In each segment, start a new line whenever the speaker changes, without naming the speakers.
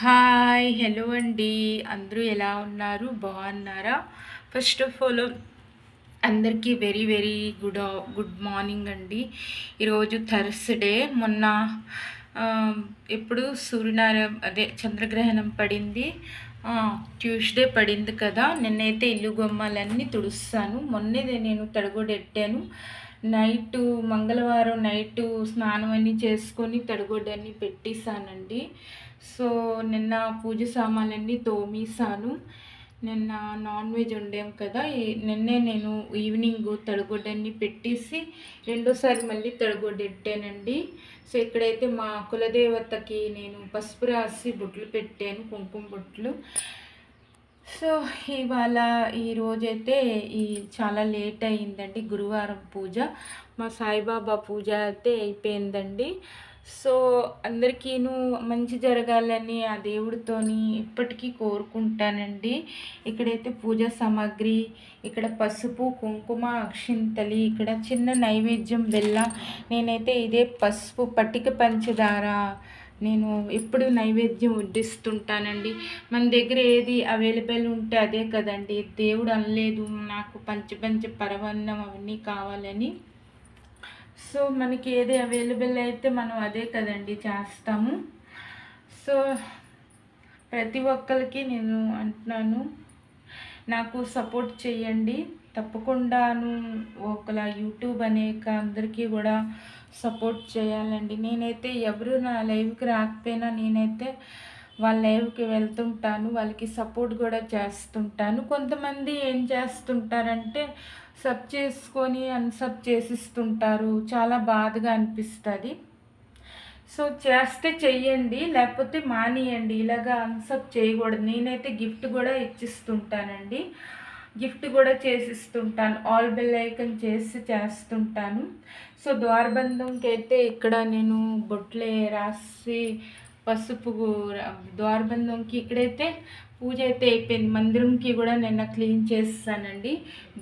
Hi hello అండి. అందరూ ఎలా ఉన్నారు? బాగున్నారా? ఫస్ట్ ఆఫ్ ఆల్ అందరికీ వెరీ వెరీ గుడ్ మార్నింగ్ అండి. ఈరోజు థర్స్డే. మొన్న ఆ, ఎప్పుడు సూర్యనారాయణ అదే చంద్రగ్రహణం పడింది. ట్యూస్డే పడింది కదా. నిన్నైతే ఇల్లు గుమ్మాలన్నీ తుడుస్తాను. మొన్నే నేను తడగొడెట్టాను. నైటు మంగళవారం నైటు స్నానం అన్నీ చేసుకొని తడగొడ్డన్నీ పెట్టేశానండి. సో నిన్న పూజ సామాన్లన్నీ తోమేశాను. నిన్న నాన్ వెజ్ వండాం కదా. నిన్నే నేను ఈవినింగ్ తడగొడ్డన్నీ పెట్టేసి రెండోసారి మళ్ళీ తడగొడ్డెట్టానండి. సో ఇక్కడైతే మా కులదేవతకి నేను పసుపు రాసి బొట్లు పెట్టాను, కుంకుమ బొట్లు. సో ఇవాళ ఈరోజైతే చాలా లేట్ అయిందండి. గురువారం పూజ, మా సాయిబాబా పూజ అయితే అయిపోయిందండి. సో అందరికీను మంచి జరగాలని ఆ దేవుడితోని ఇప్పటికీ కోరుకుంటానండి. ఇక్కడైతే పూజా సామాగ్రి, ఇక్కడ పసుపు కుంకుమ అక్షింతలి, ఇక్కడ చిన్న నైవేద్యం బెల్లం. నేనైతే ఇదే పసుపు పట్టిక పంచదార నేను ఎప్పుడు నైవేద్యం వడ్డిస్తుంటానండి. మన దగ్గర ఏది అవైలబుల్ ఉంటే అదే కదండి. దేవుడు అనలేదు నాకు పంచ పరవన్నం అవన్నీ కావాలని. సో మనకి ఏది అవైలబుల్ అయితే మనం అదే కదండి చేస్తాము. సో ప్రతి ఒక్కరికి నేను అంటున్నాను, నాకు సపోర్ట్ చేయండి తప్పకుండాను. ఒకలా యూట్యూబ్ అనేక అందరికీ కూడా సపోర్ట్ చేయాలండి. నేనైతే ఎవరు నా లైవ్కి రాకపోయినా నేనైతే వాళ్ళ లైవ్కి వెళ్తుంటాను, వాళ్ళకి సపోర్ట్ కూడా చేస్తుంటాను. కొంతమంది ఏం చేస్తుంటారంటే సబ్ చేసుకొని అన్సబ్ చేసిస్తుంటారు. చాలా బాధగా అనిపిస్తుంది. సో చేస్తే చెయ్యండి, లేకపోతే మానేయండి. ఇలాగా అన్సబ్ చేయకూడదు. నేనైతే గిఫ్ట్ కూడా ఇచ్చిస్తుంటానండి, గిఫ్ట్ కూడా చేసిస్తుంటాను. ఆల్ బెల్ ఐకన్ చేస్తుంటాను. సో ద్వారబంధంకి అయితే ఇక్కడ నేను బొట్లే రాసి పసుపు ద్వారబంధంకి ఇక్కడైతే పూజ అయితే అయిపోయింది. మందిరంకి కూడా నిన్న క్లీన్ చేస్తానండి.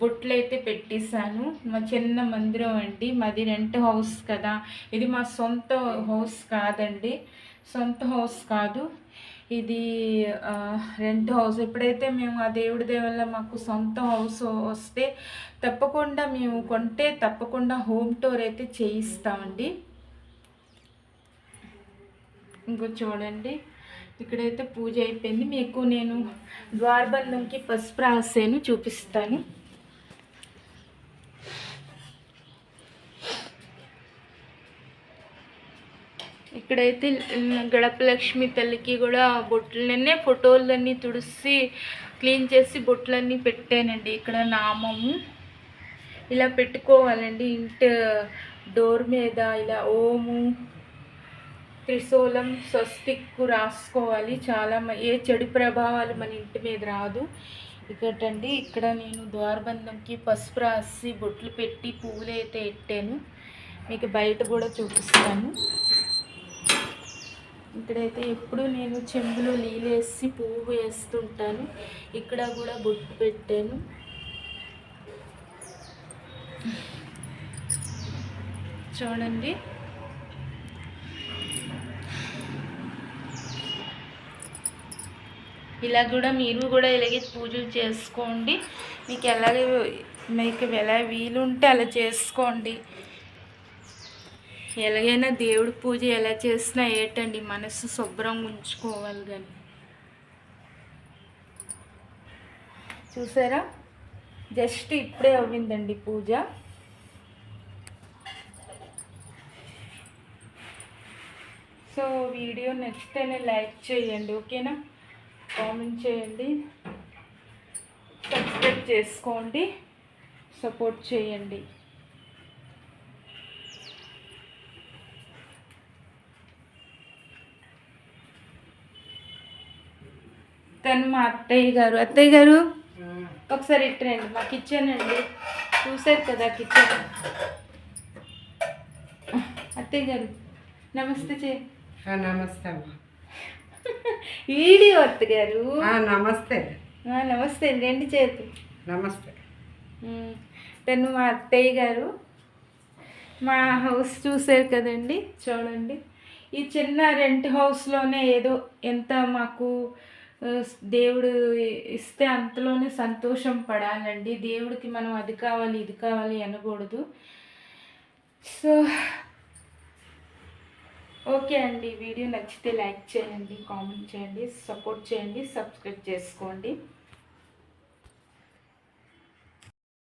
బొట్లు అయితే పెట్టేశాను. మా చిన్న మందిరం అండి, మాది రెంట్ హౌస్ కదా. ఇది మా సొంత హౌస్ కాదండి, సొంత హౌస్ కాదు ఇది, రెంట్ హౌస్. ఎప్పుడైతే మేము ఆ దేవుడి దేవల్ల మాకు సొంత హౌస్ వస్తే తప్పకుండా మేము కొంటే తప్పకుండా హోమ్ టూర్ అయితే చేయిస్తామండి. ఇంకో చూడండి, ఇక్కడైతే పూజ అయిపోయింది. మీకు నేను ద్వారబంధంకి పసుపు రాసాను, చూపిస్తాను. ఇక్కడైతే గడపలక్ష్మి తల్లికి కూడా బొట్లన్నీ ఫోటోలన్నీ తుడిసి క్లీన్ చేసి బొట్లన్నీ పెట్టానండి. ఇక్కడ నామము ఇలా పెట్టుకోవాలండి. ఇంటి డోర్ మీద ఇలా ఓము, త్రిశూలం, స్వస్తిక్కు రాసుకోవాలి. చాలా ఏ చెడు ప్రభావాలు మన ఇంటి మీద రాదు. ఇక్కడండి, ఇక్కడ నేను ద్వారబంధంకి పసుపు రాసి బొట్లు పెట్టి పువ్వులు అయితే పెట్టాను. మీకు బయట కూడా చూపిస్తాను. ఇక్కడైతే ఎప్పుడు నేను చెంబులో నీళ్ళేసి పువ్వు వేస్తుంటాను. ఇక్కడ కూడా బొట్టు పెట్టాను. చూడండి, ఇలా కూడా మీరు కూడా ఇలాగే పూజలు చేసుకోండి. మీకు ఎలా వీలుంటే అలా చేసుకోండి. ఎలాగైనా దేవుడి పూజ ఎలా చేసినా ఏంటండి, మనసు శుభ్రంగా ఉంచుకోవాలి. కానీ చూసారా, జస్ట్ ఇప్పుడే అవ్విందండి పూజ. సో వీడియో నచ్చితేనే లైక్ చేయండి, ఓకేనా? కామెంట్ చేయండి, సబ్స్క్రైబ్ చేసుకోండి, సపోర్ట్ చేయండి. తను మా అత్తయ్య గారు ఒకసారి ఇట్రండి. మా కిచెన్ అండి, చూసారు కదా కిచెన్. అత్తయ్య గారు నమస్తే
నమస్తే అమ్మా.
వీడియో అత్తయ్య గారు
నమస్తే.
నమస్తే రెండు చేతులు
నమస్తే.
తను మా అత్తయ్య గారు. మా హౌస్ చూసారు కదండి, చూడండి. ఈ చిన్న రెంట్ హౌస్లోనే ఏదో ఎంత మాకు ఆ, దేవుడు ఇస్తే అంతలోనే సంతోషం పడాలండి. దేవుడికి మనం అది కావాలి ఇది కావాలి అనకూడదు. సో ఓకే అండి, వీడియో నచ్చితే లైక్ చేయండి, కామెంట్ చేయండి, సపోర్ట్ చేయండి, సబ్స్క్రైబ్ చేసుకోండి.